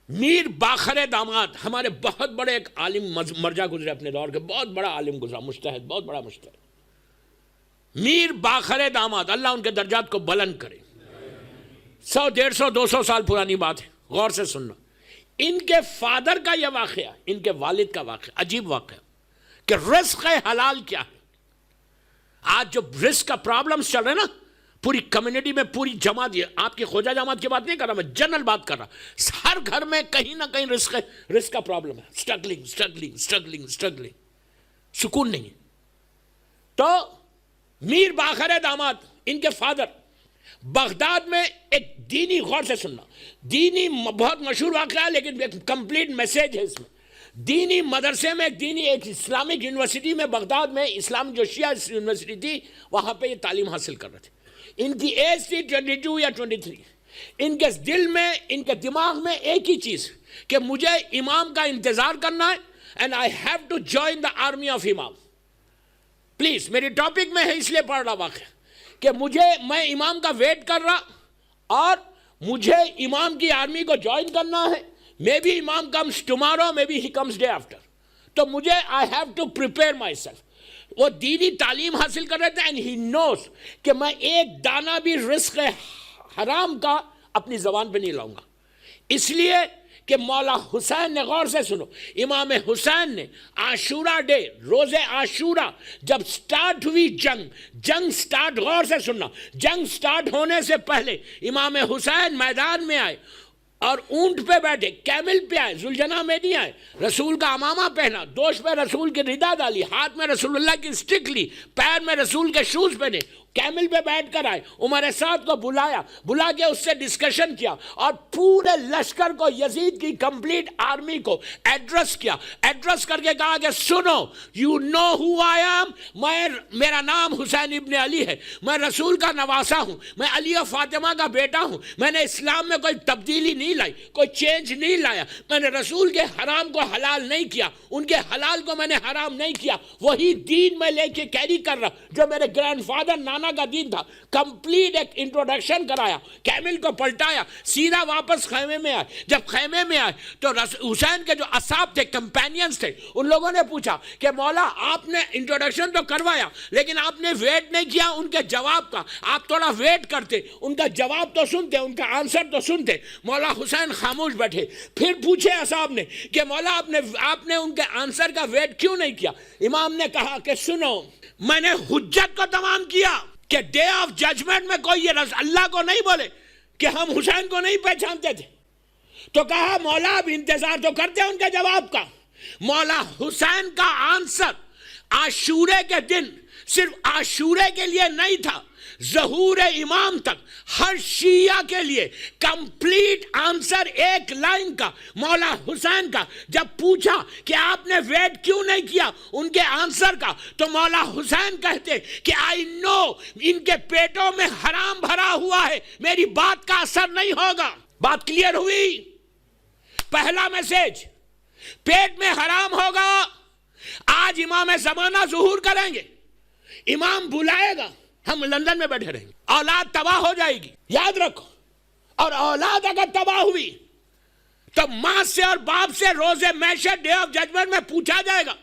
मीर बाखर दामाद हमारे बहुत बड़े एक आलिम मर्जा गुजरे अपने दौर के, बहुत बड़ा आलिम गुजरा, मुज्तहिद, बहुत बड़ा मुज्तहिद। मीर बाखर दामाद, अल्लाह उनके दर्जात को बुलंद करे। 100, 150, 200 साल पुरानी बात है, गौर से सुनना। इनके फादर का यह वाक़या, इनके वालिद का वाक़या, अजीब वाक़या कि रिस्क हलाल क्या है। आज जो रिस्क का प्रॉब्लम्स चल रहे हैं ना पूरी कम्युनिटी में, पूरी जमात, ये आपकी खोजा जमात की बात नहीं कर रहा मैं, जनरल बात कर रहा। हर घर में कहीं ना कहीं रिस्क है, रिस्क का प्रॉब्लम है, स्ट्रगलिंग स्ट्रगलिंग स्ट्रगलिंग स्ट्रगलिंग, सुकून नहीं है। तो मीर बाखर दामाद, इनके फादर बगदाद में एक दीनी, गौर से सुनना, दीनी बहुत मशहूर वाक़या है लेकिन एक कंप्लीट मैसेज है इसमें। दीनी मदरसे में, एक इस्लामिक यूनिवर्सिटी में बगदाद में, इस्लाम जो शिया यूनिवर्सिटी थी, वहाँ पे ये तालीम हासिल कर रहे थे। इनकी एज थी 22 या 23। इनके दिल में, इनके दिमाग में एक ही चीज़ कि मुझे इमाम का इंतज़ार करना है, and I have to join the army of इमाम। प्लीज़, मेरी टॉपिक में है इसलिए पढ़ रहा वाक़या कि मैं इमाम का वेट कर रहा और मुझे इमाम की आर्मी को ज्वाइन करना है। मे बी इमाम comes tomorrow, maybe he comes day after, तो मुझे I have to prepare myself. वो दीनी तालीम हासिल कर रहे थे, एंड ही नोस कि मैं एक दाना भी रिस्क हराम का अपनी ज़बान पे नहीं लाऊंगा। इसलिए कि मौला हुसैन ने, गौर से सुनो, इमाम हुसैन ने आशूरा डे, रोज़े आशूरा जब स्टार्ट हुई जंग स्टार्ट, गौर से सुनना, जंग स्टार्ट होने से पहले इमाम हुसैन मैदान में आए और ऊंट पे बैठे, कैमल पे आए, जुलजना में नहीं आए, रसूल का अमामा पहना, दोष पे रसूल की रिदा डाली, हाथ में रसूलुल्लाह की स्टिक ली, पैर में रसूल के शूज पहने, कैमल पे बैठ कर आए। उमर साद को बुला के उससे डिस्कशन किया और पूरे लश्कर को, यजीद की कंप्लीट आर्मी को एड्रेस किया। एड्रेस करके कहा कि सुनो, you know who I am, मेरा नाम हुसैन इब्ने अली है, मैं रसूल का नवासा हूँ, मैं अली और फातिमा का बेटा हूँ, मैंने इस्लाम में कोई तब्दीली नहीं लाई, कोई चेंज नहीं लाया, मैंने रसूल के हराम को हलाल नहीं किया, उनके हलाल को मैंने हराम नहीं किया, वही दीन में लेके कैरी कर रहा जो मेरे ग्रैंडफादर नाना का दीन था। कंप्लीट एक इंट्रोडक्शन कराया, कैमिल को पलटाया, सीधा वापस खैमे में आए। जब खैमे में आए तो हुसैन के जो असाब थे, कंपेनियंस थे, उन लोगों ने पूछा कि मौला आपने इंट्रोडक्शन तो करवाया लेकिन आपने वेट नहीं किया उनके जवाब का, आप थोड़ा वेट करते, उनका जवाब तो सुनते, उनका आंसर तो सुनते। मौला हुसैन खामोश बैठे। फिर पूछे असाब ने कि मौला आपने उनके आंसर का वेट क्यों नहीं किया? इमाम ने कहा कि सुनो, मैंने हुज्जत को तमाम किया कि डे ऑफ जजमेंट में कोई ये अल्लाह को नहीं बोले कि हम हुसैन को नहीं पहचानते थे। तो कहा मौला अब इंतजार तो करते हैं उनके जवाब का। मौला हुसैन का आंसर आशूरे के दिन सिर्फ आशूरे के लिए नहीं था, ज़हूर इमाम तक हर शिया के लिए कंप्लीट आंसर एक लाइन का। मौला हुसैन का जब पूछा कि आपने वेट क्यों नहीं किया उनके आंसर का, तो मौला हुसैन कहते कि आई नो इनके पेटों में हराम भरा हुआ है, मेरी बात का असर नहीं होगा। बात क्लियर हुई? पहला मैसेज, पेट में हराम होगा। आज इमाम ज़माना ज़ुहूर करेंगे, इमाम बुलाएगा, हम लंदन में बैठे रहेंगे, औलाद तबाह हो जाएगी, याद रखो। और औलाद अगर तबाह हुई तो मां से और बाप से रोजे मैशर डे ऑफ जजमेंट में पूछा जाएगा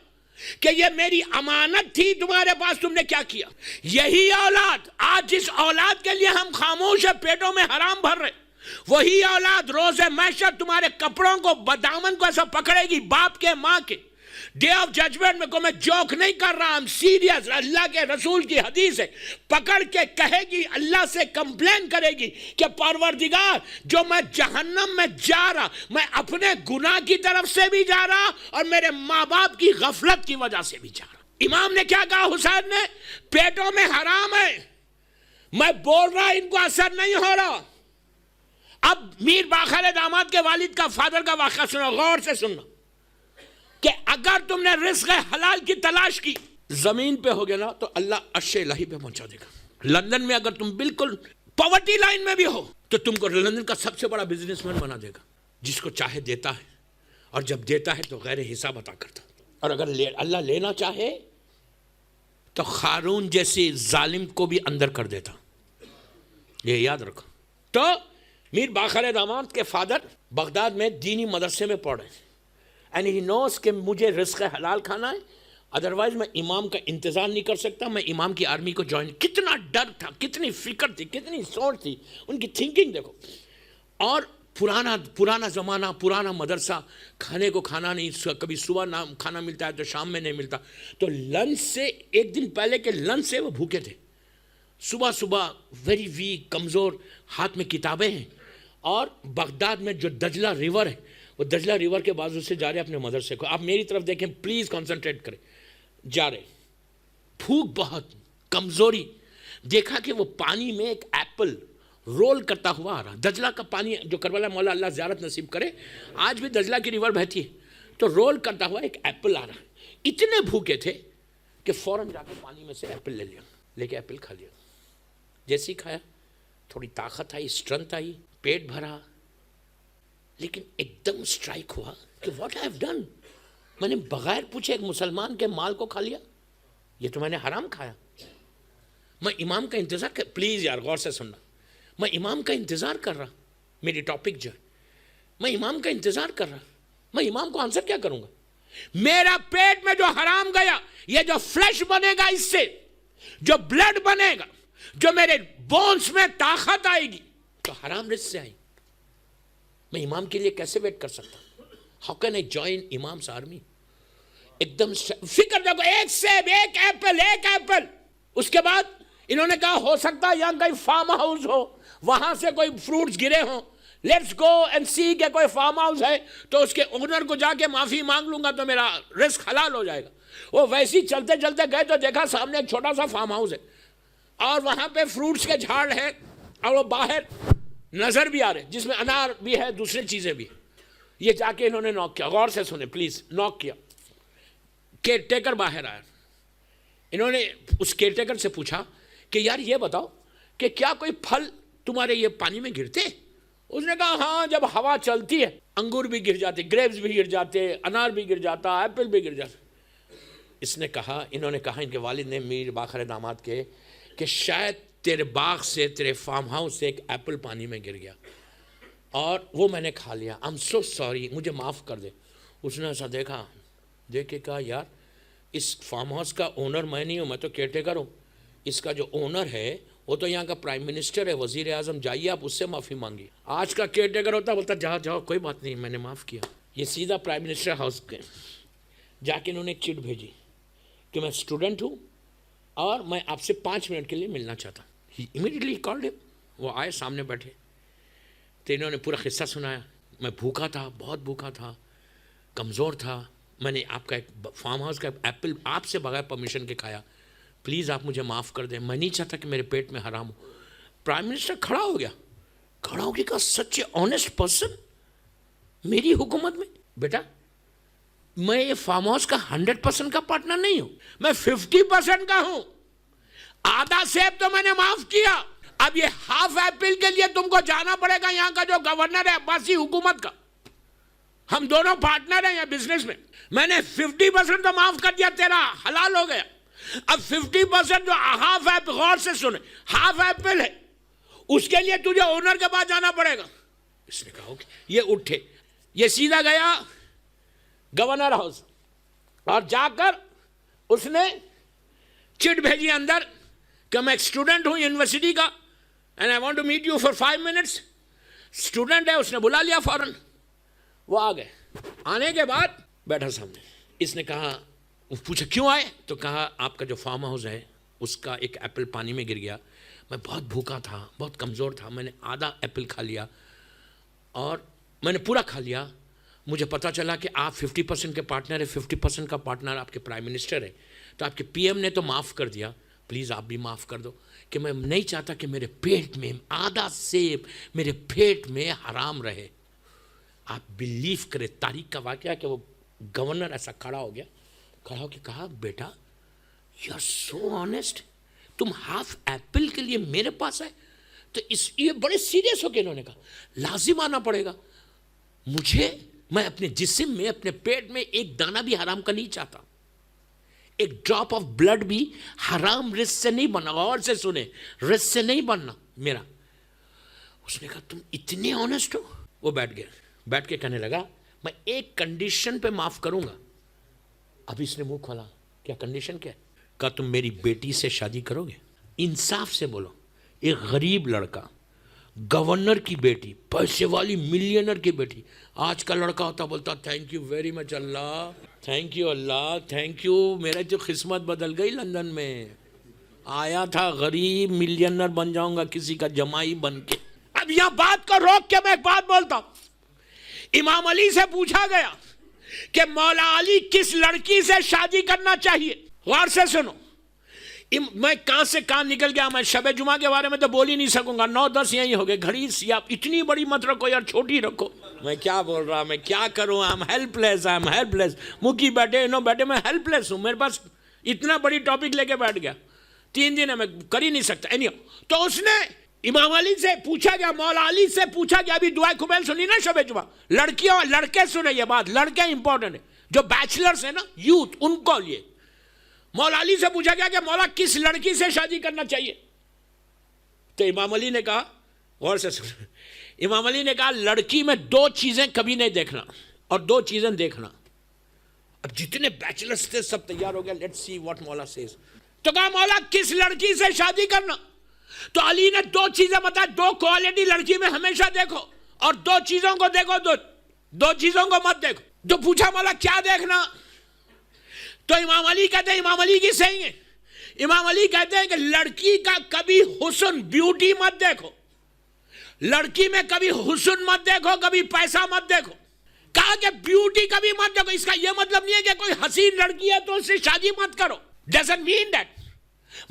कि ये मेरी अमानत थी तुम्हारे पास, तुमने क्या किया? यही औलाद आज जिस औलाद के लिए हम खामोश है, पेटों में हराम भर रहे, वही औलाद रोजे मैशर तुम्हारे कपड़ों को, बदामन को ऐसा पकड़ेगी, बाप के मां के। डे ऑफ जजमेंट में को मैं जोक नहीं कर रहा, हम सीरियस, अल्लाह के रसूल की हदीस है, पकड़ के कहेगी, अल्लाह से कंप्लेन करेगी कि परवरदिगार जो मैं जहन्नम में जा रहा, मैं अपने गुनाह की तरफ से भी जा रहा और मेरे माँ बाप की गफलत की वजह से भी जा रहा। इमाम ने क्या कहा? हुसैन ने, पेटों में हराम है, मैं बोल रहा इनको असर नहीं हो रहा। अब मीर बाखर दामाद के वालिद का, फादर का वाक़या सुनो, गौर से सुनना कि अगर तुमने रिस्क हलाल की तलाश की, जमीन पे हो गया ना तो अल्लाह अर्शे इलाही पे पहुंचा देगा। लंदन में अगर तुम बिल्कुल पॉवर्टी लाइन में भी हो तो तुमको लंदन का सबसे बड़ा बिजनेसमैन बना देगा, जिसको चाहे देता है, और जब देता है तो गैर हिसाब अता करता। और अगर अल्लाह लेना चाहे तो खारून जैसे जालिम को भी अंदर कर देता, ये याद रखो। तो मीर बाखर दामाद के फादर बगदाद में दीनी मदरसे में पढ़े एंड ही नोस कि मुझे रिस्क हलाल खाना है, अदरवाइज मैं इमाम का इंतज़ार नहीं कर सकता, मैं इमाम की आर्मी को ज्वाइन। कितना डर था, कितनी फिक्र थी, कितनी सोच थी, उनकी थिंकिंग देखो। और पुराना ज़माना, पुराना मदरसा, खाने को खाना नहीं, कभी सुबह ना खाना मिलता है तो शाम में नहीं मिलता, तो लंच से एक दिन पहले के लंच से वो भूखे थे। सुबह सुबह वेरी वीक, कमज़ोर, हाथ में किताबें हैं, और बगदाद में जो दजला रिवर है, वो दजला रिवर के बाजू से जा रहे अपने मदरसे को। आप मेरी तरफ देखें प्लीज़, कॉन्सेंट्रेट करें, जा रहे, भूख बहुत, कमज़ोरी। देखा कि वो पानी में एक एप्पल रोल करता हुआ आ रहा। दजला का पानी जो करबला मौला अल्लाह ज़ियारत नसीब करे, आज भी दजला की रिवर बहती है, तो रोल करता हुआ एक एप्पल आ रहा। इतने भूखे थे कि फ़ौरन जाकर पानी में से एप्पल ले लिया, लेके एप्पल खा लिया। जैसे ही खाया थोड़ी ताकत आई, स्ट्रेंथ आई, पेट भरा, लेकिन एकदम स्ट्राइक हुआ कि व्हाट आई हैव डन। मैंने बगैर पूछे एक मुसलमान के माल को खा लिया, ये तो मैंने हराम खाया। मैं इमाम का इंतज़ार कर, प्लीज़ यार गौर से सुनना, मैं इमाम का इंतज़ार कर रहा, मेरी टॉपिक जो है, मैं इमाम का इंतज़ार कर रहा, मैं इमाम को आंसर क्या करूँगा? मेरा पेट में जो हराम गया, ये जो फ्लैश बनेगा, इससे जो ब्लड बनेगा, जो मेरे बोन्स में ताकत आएगी, तो हराम रिस्क से आई। मैं इमाम के लिए कैसे वेट कर सकता? How can I join imams army? एकदम फिक्र देखो, एक सेब, एक एप्पल। उसके बाद इन्होंने कहा हो सकता है यहाँ कहीं फार्म हाउस हो, वहां से कोई फ्रूट्स गिरे हों, लेट्स गो एंड सी के कोई फार्म हाउस है तो उसके ओनर को जाके माफी मांग लूंगा तो मेरा रिस्क हलाल हो जाएगा। वो वैसे ही चलते चलते गए तो देखा सामने एक छोटा सा फार्म हाउस है और वहां पे फ्रूट्स के झाड़ है और वो बाहर नजर भी आ रहे जिसमें अनार भी है, दूसरी चीजें भी। ये जाके इन्होंने नॉक किया, गौर से सुने प्लीज, नॉक किया, केयर टेकर बाहर आया। इन्होंने उस केयर टेकर से पूछा कि यार ये बताओ कि क्या कोई फल तुम्हारे ये पानी में गिरते? उसने कहा हाँ, जब हवा चलती है अंगूर भी गिर जाते, ग्रेप्स भी गिर जाते, अनार भी गिर जाता, एप्पल भी गिर जाता। इसने कहा, इन्होंने कहा, इनके वालिद ने मीर बाखर दामाद के, कि शायद तेरे बाग से, तेरे फार्म हाउस से एक एप्पल पानी में गिर गया और वो मैंने खा लिया, आई एम सो सॉरी, मुझे माफ़ कर दे। उसने ऐसा देखा, देख के कहा यार इस फार्म हाउस का ओनर मैं नहीं हूँ, मैं तो केयरटेकर हूँ, इसका जो ओनर है वो तो यहाँ का प्राइम मिनिस्टर है, वजीर आजम, जाइए आप उससे माफ़ी मांगिए। आज का केयरटेकर होता, बोलता जाओ जाओ कोई बात नहीं, मैंने माफ़ किया। ये सीधा प्राइम मिनिस्टर हाउस के जाके इन्होंने एक चिट भेजी कि मैं स्टूडेंट हूँ और मैं आपसे 5 मिनट के लिए मिलना चाहता। इमीडिएटली कॉल्ड हिम, वो आए, सामने बैठे, तो इन्होंने पूरा किस्सा सुनाया। मैं भूखा था, बहुत भूखा था, कमज़ोर था, मैंने आपका एक फार्म हाउस का एप्पल आपसे बगैर परमिशन के खाया, प्लीज़ आप मुझे माफ़ कर दें, मैं नहीं चाहता कि मेरे पेट में हराम हो। प्राइम मिनिस्टर खड़ा हो गया, खड़ा हो गया, कहा सच ए ऑनेस्ट पर्सन मेरी हुकूमत में। बेटा मैं ये फार्म हाउस का 100% का पार्टनर नहीं हूं, मैं 50% का हूं। आधा सेब तो मैंने माफ किया, अब ये हाफ एप्पल के लिए तुमको जाना पड़ेगा यहाँ का जो गवर्नर है अब्बासी हुकूमत का। हम दोनों पार्टनर हैं यहाँ बिजनेस में, मैंने 50% तो माफ कर दिया, तेरा हलाल हो गया। अब 50% जो हाफ एप्पल, गौर से सुने, हाफ एप्पल है, उसके लिए तुझे ओनर के पास जाना पड़ेगा। इसने कहा ये उठे, ये सीधा गया गवर्नर हाउस और जाकर उसने चिट भेजी अंदर कि मैं एक स्टूडेंट हूं यूनिवर्सिटी का and I want to meet you for 5 minutes. Student है, उसने बुला लिया फौरन, वो आ गए। आने के बाद बैठा सामने, इसने कहा, पूछा क्यों आए, तो कहा आपका जो फार्म हाउस है उसका एक एप्पल पानी में गिर गया, मैं बहुत भूखा था, बहुत कमज़ोर था, मैंने आधा एप्पल खा लिया और मैंने पूरा खा लिया। मुझे पता चला कि आप 50% के पार्टनर है, 50% का पार्टनर आपके प्राइम मिनिस्टर है, तो आपके पीएम ने तो माफ़ कर दिया, प्लीज़ आप भी माफ़ कर दो कि मैं नहीं चाहता कि मेरे पेट में आधा सेब मेरे पेट में हराम रहे। आप बिलीव करें, तारीख का वाक़या कि वो गवर्नर ऐसा खड़ा हो गया, खड़ा होकर कहा बेटा यू आर सो ऑनेस्ट, तुम हाफ एप्पल के लिए मेरे पास आए। तो ये बड़े सीरियस होकर इन्होंने कहा लाजिम आना पड़ेगा मुझे, मैं अपने जिस्म में, अपने पेट में एक दाना भी हराम का नहीं चाहता, एक ड्रॉप ऑफ ब्लड भी हराम रिस्क से नहीं बनना। और से सुने, रिस्क से नहीं बनना मेरा। उसने कहा तुम इतने ऑनेस्ट हो? वो बैठ गया, बैठ के कहने लगा मैं एक कंडीशन पे माफ करूंगा। अभी इसने मुंह खोला, क्या कंडीशन क्या है? कहा तुम मेरी बेटी से शादी करोगे? इंसाफ से बोलो, एक गरीब लड़का, गवर्नर की बेटी, पैसे वाली मिलियनर की बेटी। आज का लड़का होता बोलता thank you very much Allah, thank you Allah, thank you, मेरा जो किस्मत बदल गई लंदन में, आया था गरीब, मिलियनर बन जाऊंगा किसी का जमाई बन के। अब यहां बात को रोक के मैं एक बात बोलता हूं। इमाम अली से पूछा गया कि मौला अली किस लड़की से शादी करना चाहिए? गौर से सुनो, मैं कहां से कहां निकल गया। मैं शबे जुमा के बारे में तो बोल ही नहीं सकूंगा, 9-10 यही हो गए। घड़ी या इतनी बड़ी मत रखो यार, छोटी रखो। मैं क्या बोल रहा, मैं क्या करूं? I am helpless, I am helpless. मुखी बैठे नो बैठे, मैं हेल्पलेस हूं। मेरे पास इतना बड़ी टॉपिक लेके बैठ गया, 3 दिन है, मैं कर ही नहीं सकता। तो उसने इमाम अली से पूछा गया, मौला अली से पूछा गया। अभी दुआ खुबैल सुनी ना शबे जुमा? लड़कियों लड़के सुने ये बात, लड़के इंपॉर्टेंट है, जो बैचलर्स है ना, यूथ, उनको लिए। मौला अली से पूछा गया कि मौला किस लड़की से शादी करना चाहिए? तो इमाम अली ने कहा, गौर से सुन, इमाम अली ने कहा लड़की में 2 चीजें कभी नहीं देखना और 2 चीजें देखना। अब जितने बैचलर्स थे सब तैयार हो गए, लेट्स सी व्हाट मौला सेज। तो कहा मौला किस लड़की से शादी करना? तो अली ने 2 चीजें बताई, 2 क्वालिटी लड़की में हमेशा देखो और 2 चीजों को देखो, 2 चीजों को मत देखो। तो पूछा मौला क्या देखना? तो इमाम अली कहते हैं, इमाम अली की सही है, इमाम अली कहते हैं कि लड़की का कभी हुस्न, ब्यूटी मत देखो, लड़की में कभी हुस्न मत देखो, कभी पैसा मत देखो। कहा कि ब्यूटी कभी मत देखो। इसका यह मतलब नहीं है कि कोई हसीन लड़की है तो उससे शादी मत करो, डजंट मीन दैट।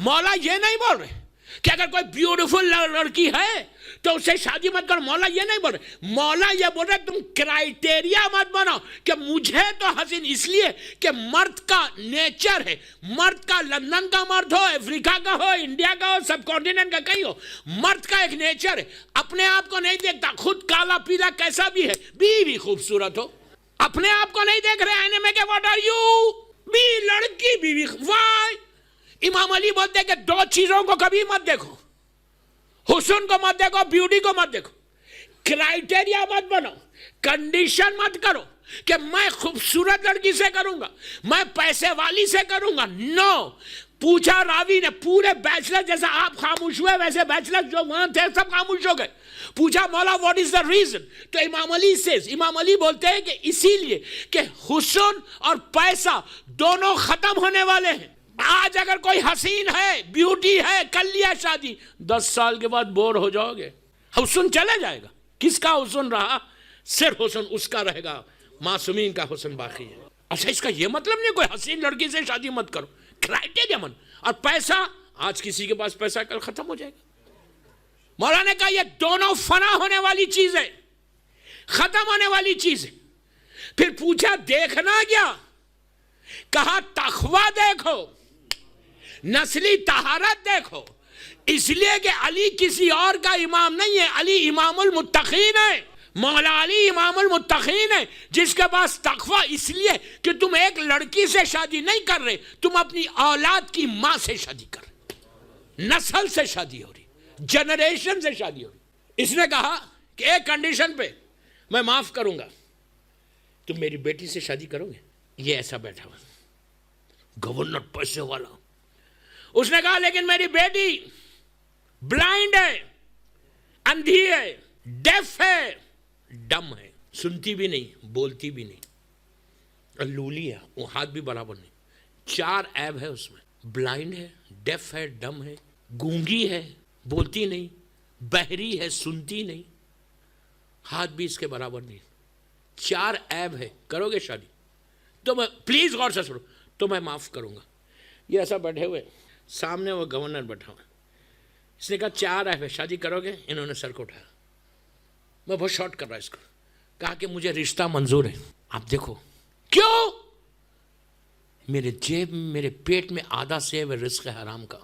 मौला ये नहीं बोल रहे कि अगर कोई ब्यूटीफुल लड़की है तो उससे शादी मत करो। मौला ये नहीं बोल रहे, मौला ये बोल रहे तुम क्राइटेरिया मत बनाओ कि मुझे तो हसीन, इसलिए कि मर्द का नेचर है, मर्द का लंदन का मर्द हो, अफ्रीका का हो, इंडिया का हो, सब कॉन्टिनेंट का कहीं हो, मर्द का एक नेचर है, अपने आप को नहीं देखता, खुद काला पीला कैसा भी है, बीवी खूबसूरत हो, अपने आप को नहीं देख रहे आईने में कि व्हाट आर यू, बी लड़की बीवी, वाई। इमाम अली बोलते हैं कि 2 चीजों को कभी मत देखो, हुस्न को मत देखो, ब्यूटी को मत देखो, क्राइटेरिया मत बनाओ, कंडीशन मत करो कि मैं खूबसूरत लड़की से करूंगा, मैं पैसे वाली से करूंगा। नो। पूछा रावी ने, पूरे बैचलर जैसा आप खामोश हुए वैसे बैचलर जो वहां थे सब खामोश हो गए। पूछा मौला व्हाट इज द रीजन? तो इमाम अली सेज, इमाम अली बोलते हैं कि इसीलिए कि हुस्न और पैसा दोनों खत्म होने वाले हैं। आज अगर कोई हसीन है, ब्यूटी है, कर लिया शादी, 10 साल के बाद बोर हो जाओगे, हुस्न चला जाएगा। किसका हुस्न रहा? सिर्फ हुस्न उसका रहेगा, मासूमीन का हुस्न बाकी है। अच्छा, इसका यह मतलब नहीं कोई हसीन लड़की से शादी मत करो, क्राइटेरिया मन। और पैसा, आज किसी के पास पैसा कल खत्म हो जाएगा। मौलाना ने कहा ये दोनों फना होने वाली चीज है, खत्म होने वाली चीज है। फिर पूछा देखना क्या? कहा तखवा देखो, नस्ली तहारत देखो, इसलिए कि अली किसी और का इमाम नहीं है, अली इमामुल मुत्तकीन है, मौला अली इमामुल मुत्तकीन है, जिसके पास तकवा। इसलिए कि तुम एक लड़की से शादी नहीं कर रहे, तुम अपनी औलाद की मां से शादी कर रहे, नस्ल से शादी हो रही, जनरेशन से शादी हो रही। इसने कहा कि एक कंडीशन पे मैं माफ करूंगा, तुम मेरी बेटी से शादी करोगे? ये ऐसा बैठा हुआ गवर्नर पैसे वाला, उसने कहा लेकिन मेरी बेटी ब्लाइंड है, अंधी है, डेफ है, डम है, सुनती भी नहीं, बोलती भी नहीं, और लूली है, वो हाथ भी बराबर नहीं, 4 ऐब है उसमें, ब्लाइंड है, डेफ है, डम है, गूंगी है, बोलती नहीं, बहरी है, सुनती नहीं, हाथ भी इसके बराबर नहीं, 4 ऐब है, करोगे शादी? तो मैं, प्लीज गौर से सुनो, तो मैं माफ करूंगा। ये ऐसा बैठे हुए, सामने वो गवर्नर बैठा हुआ, इसने कहा 4 ऐब है, शादी करोगे? इन्होंने सर को उठाया, मैं बहुत शॉर्ट कर रहा इसको, कहा कि मुझे रिश्ता मंजूर है। आप देखो क्यों? मेरे जेब में, मेरे पेट में आधा सेब है रिस्क है हराम का।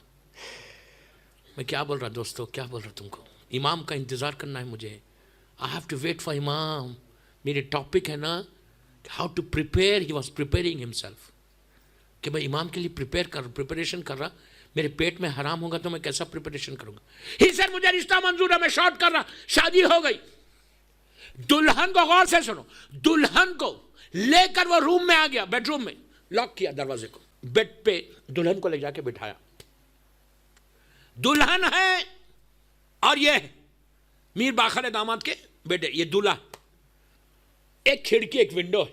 मैं क्या बोल रहा दोस्तों, क्या बोल रहा तुमको? इमाम का इंतजार करना है मुझे, I have to wait for इमाम। मेरे टॉपिक है ना how to prepare, he was preparing himself, कि मैं इमाम के लिए प्रिपेरेशन कर रहा, मेरे पेट में हराम होगा तो मैं कैसा प्रिपरेशन करूंगा? ही सर मुझे रिश्ता मंजूर है, मैं शॉर्ट कर रहा, शादी हो गई। दुल्हन को गौर से सुनो, दुल्हन को लेकर वो रूम में आ गया, बेडरूम में लॉक किया दरवाजे को, बेड पे दुल्हन को ले जाके बिठाया। दुल्हन है और ये मीर बाखर दामाद के बेटे, ये दूल्हा। एक खिड़की एक विंडो है,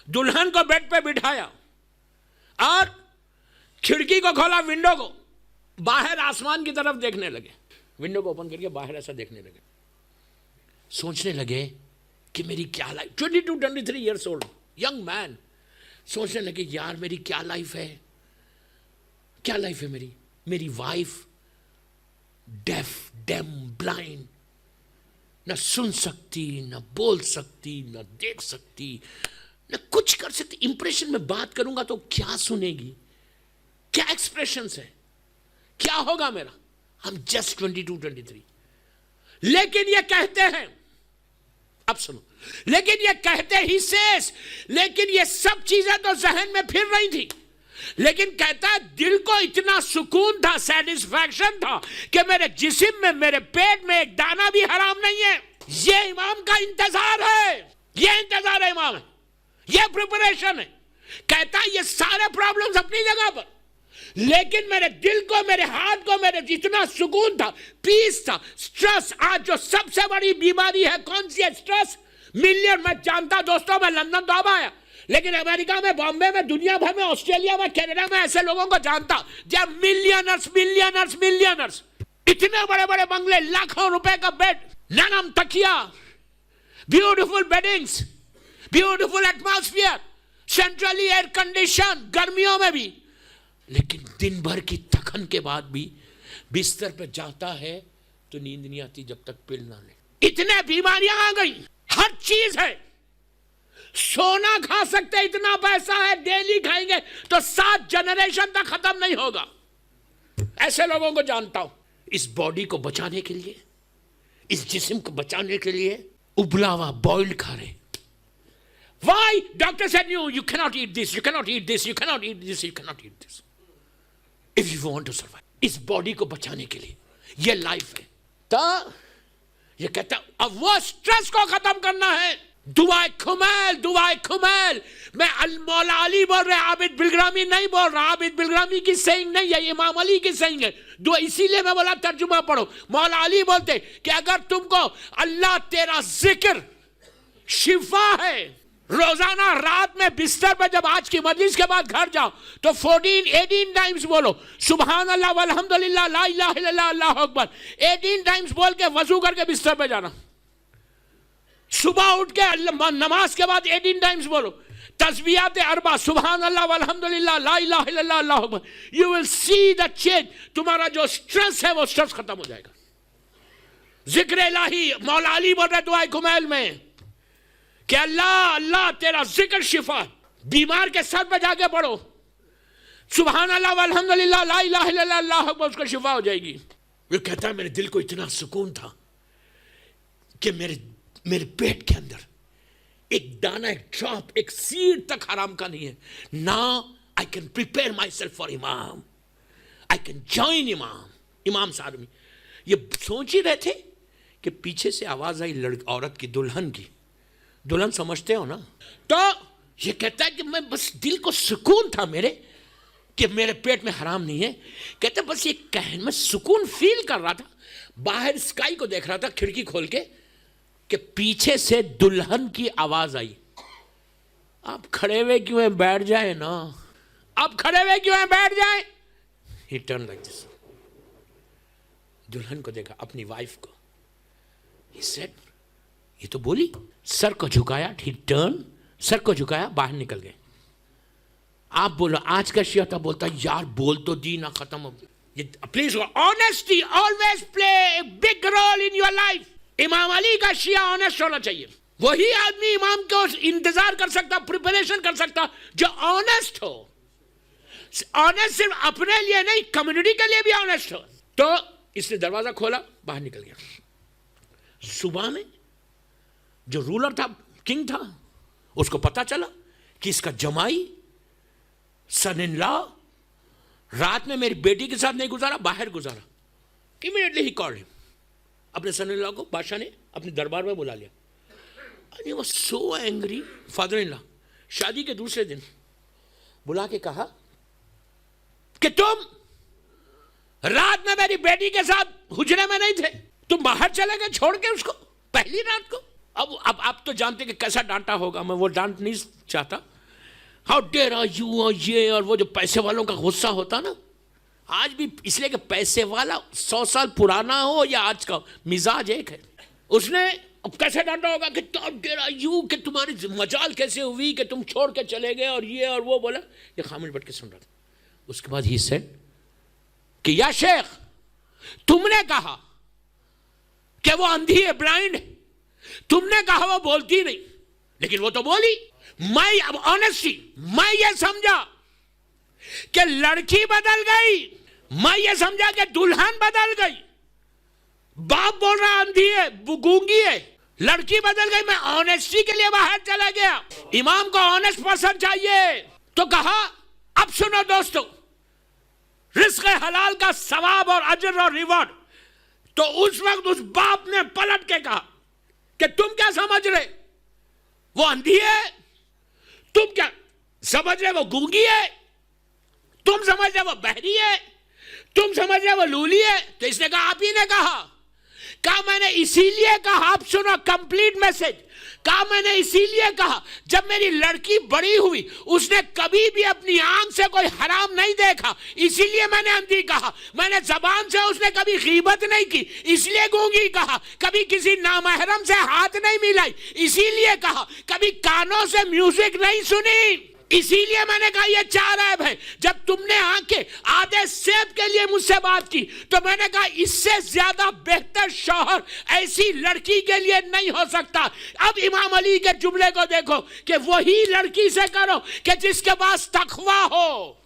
दुल्हन को बेड पे बिठाया और खिड़की को खोला, विंडो को, बाहर आसमान की तरफ देखने लगे। विंडो को ओपन करके बाहर ऐसा देखने लगे, सोचने लगे कि मेरी क्या life, 22-23 years old young man सोचने लगे यार मेरी क्या लाइफ है, क्या लाइफ है मेरी। मेरी वाइफ डेफ, डेम, ब्लाइंड, न सुन सकती, न बोल सकती, न देख सकती, न कुछ कर सकती। इंप्रेशन में बात करूंगा तो क्या सुनेगी, क्या एक्सप्रेशंस है, क्या होगा मेरा। हम जस्ट 22-23। लेकिन ये कहते हैं, अब सुनो, लेकिन ये कहते ही शेष, लेकिन ये सब चीजें तो जहन में फिर रही थी। लेकिन कहता है दिल को इतना सुकून था, सेटिस्फैक्शन था कि मेरे जिस्म में, मेरे पेट में एक दाना भी हराम नहीं है। ये इमाम का इंतजार है, ये इंतजार है इमाम है, ये प्रिपरेशन है। कहता है ये सारे प्रॉब्लम्स अपनी जगह पर, लेकिन मेरे दिल को, मेरे हाथ को, मेरे जितना सुकून था, पीस था। स्ट्रेस आज जो सबसे बड़ी बीमारी है, कौन सी है? स्ट्रेस। मिलियन, मैं जानता दोस्तों, मैं लंदन तो अब आया, लेकिन अमेरिका में, बॉम्बे में, दुनिया भर में, ऑस्ट्रेलिया में, कनाडा में ऐसे लोगों को जानता जब मिलियनर्स मिलियनर्स मिलियनर्स, इतने बड़े बड़े बंगले, लाखों रुपए का बेड, नरम तकिया, beautiful weddings, beautiful atmosphere, centrally air condition, गर्मियों में भी। लेकिन दिन भर की थकन के बाद भी बिस्तर पे जाता है तो नींद नहीं आती जब तक पिल ना ले। इतने बीमारियां आ गई, हर चीज है। सोना खा सकते, इतना पैसा है, डेली खाएंगे तो 7 जनरेशन तक खत्म नहीं होगा। ऐसे लोगों को जानता हूं। इस बॉडी को बचाने के लिए, इस जिस्म को बचाने के लिए उबला हुआ बॉइल्ड खा रहे। Why? Doctor said you cannot eat this, you cannot eat this, you cannot eat this, you cannot eat this. If you want to survive. इस बॉडी को बचाने के लिए ये लाइफ है। तो ये कहता अब वो स्ट्रेस को खत्म करना है। दुआए खुमैल, दुआए खुमैल। मैं मौला अली बोल रहे, आबिद बिलग्रामी नहीं बोल रहा। आबिद बिलग्रामी की सेइंग नहीं है, इमाम अली की सेइंग है। दुआ, इसीलिए मैं बोला तर्जुमा पढ़ो। मौला अली बोलते कि अगर तुमको अल्लाह तेरा जिक्र शिफा है, रोजाना रात में बिस्तर पर जब आज की मजलिस के बाद घर जाओ तो 18 टाइम्स बोलो सुभान अल्लाह वल्हम्दुलिल्लाह ला इलाहा इल्लल्लाह अल्लाहु अकबर। 18 टाइम्स बोल के वजू करके बिस्तर पे जाना। सुबह उठ के नमाज के बाद 18 टाइम्स बोलो तस्बीहात अरबा सुभान अल्लाह वल्हम्दुलिल्लाह ला इलाहा इल्लल्लाह अल्लाहु Akbar. You will see the change. तुम्हारा जो स्ट्रेस है वो स्ट्रेस खत्म हो जाएगा। जिक्र इलाही, मौला अली बोल रहे दुआए कुमैल में कि अल्लाह अल्लाह तेरा जिक्र शिफा। बीमार के सर पे जाके पढ़ो सुभान अल्लाह वल्हम्दुलिल्लाह ला इलाहा इल्लल्लाह अल्लाहु अकबर, उसको शिफा हो जाएगी। वो कहता है मेरे दिल को इतना सुकून था कि मेरे पेट के अंदर एक दाना, एक ड्रॉप, एक सीड तक हराम का नहीं है। Now I can prepare my self for इमाम, आई कैन जॉइन इमाम साहब। ये सोच ही रहे थे कि पीछे से आवाज आई औरत की, दुल्हन की। दुल्हन समझते हो ना? तो ये कहता है कि मैं बस दिल को सुकून था मेरे कि मेरे पेट में हराम नहीं है। कहते बस ये कहने में सुकून फील कर रहा था। बाहर स्काई को देख रहा था खिड़की खोल के कि पीछे से दुल्हन की आवाज आई। आप खड़े हुए क्यों हैं, बैठ जाए ना। आप खड़े हुए क्यों हैं, बैठ जाए। ही टर्न लाइक दिस। दुल्हन को देखा, अपनी वाइफ को। ही सेड, ये तो बोली। सर को झुकाया, ही टर्न, सर को झुकाया, बाहर निकल गए। आप बोलो आज का शिया था, बोलता यार बोल तो दी ना, खत्म हो। Please honesty always play a big role in your life. Imam Ali का शिया ऑनेस्ट होना चाहिए। वही आदमी इमाम को इंतजार कर सकता, प्रिपरेशन कर सकता जो ऑनेस्ट हो। ऑनेस्ट सिर्फ अपने लिए नहीं, कम्युनिटी के लिए भी ऑनेस्ट हो। तो इसने दरवाजा खोला, बाहर निकल गया। सुबह में जो रूलर था, किंग था, उसको पता चला कि इसका जमाई, सन इन लॉ, रात में मेरी बेटी के साथ नहीं गुजारा, बाहर गुजारा। इमीडिएटली ही कॉल्ड हिम, अपने सन इन लॉ को बादशाह ने अपने दरबार में बुला लिया। And he was so angry. Father in law शादी के दूसरे दिन बुला के कहा कि तुम रात में मेरी बेटी के साथ हुजरे में नहीं थे, तुम बाहर चले गए छोड़ के उसको पहली रात को। अब आप तो जानते कि कैसा डांटा होगा, मैं वो डांट नहीं चाहता। हाउ डेयर आर यू, और ये और वो जो पैसे वालों का गुस्सा होता ना, आज भी इसलिए कि पैसे वाला 100 साल पुराना हो या आज का, मिजाज एक है। उसने अब कैसे डांटा होगा कि हाउ डेयर आर यू, कि तुम्हारी मजाल कैसे हुई कि तुम छोड़ के चले गए और ये और वो। बोला, ये खामोश बैठ के सुन रहा था। उसके बाद ही सेड कि या शेख, तुमने कहा कि वो अंधी है, ब्लाइंड है, तुमने कहा वो बोलती नहीं, लेकिन वो तो बोली। मैं अब ऑनेस्टली मैं ये समझा कि लड़की बदल गई, मैं ये समझा कि दुल्हन बदल गई। बाप बोल रहा अंधी है, गूंगी है, लड़की बदल गई। मैं ऑनेस्टी के लिए बाहर चला गया। इमाम को ऑनेस्ट पर्सन चाहिए। तो कहा, अब सुनो दोस्तों, रिस्क हलाल का सवाब और अजर और रिवॉर्ड। तो उस वक्त उस बाप ने पलट के कहा कि तुम क्या समझ रहे, वो अंधी है, तुम क्या समझ रहे वो गूंगी है, तुम समझ रहे वो बहरी है, तुम समझ रहे वो लूली है। तो इसने कहा, आप ही ने कहा मैंने इसीलिए कहा। आप सुनो कंप्लीट मैसेज। कहा मैंने इसीलिए कहा, जब मेरी लड़की बड़ी हुई उसने कभी भी अपनी आंख से कोई हराम नहीं देखा, इसीलिए मैंने अंधी कहा। मैंने जबान से उसने कभी गीबत नहीं की, इसलिए गूंगी कहा। कभी किसी नामहरम से हाथ नहीं मिलाई, इसीलिए कहा। कभी कानों से म्यूजिक नहीं सुनी, इसीलिए मैंने कहा ये 4 ऐब है। जब तुमने आके आधे सेब के लिए मुझसे बात की, तो मैंने कहा इससे ज्यादा बेहतर शौहर ऐसी लड़की के लिए नहीं हो सकता। अब इमाम अली के जुमले को देखो कि वही लड़की से करो कि जिसके पास तकवा हो।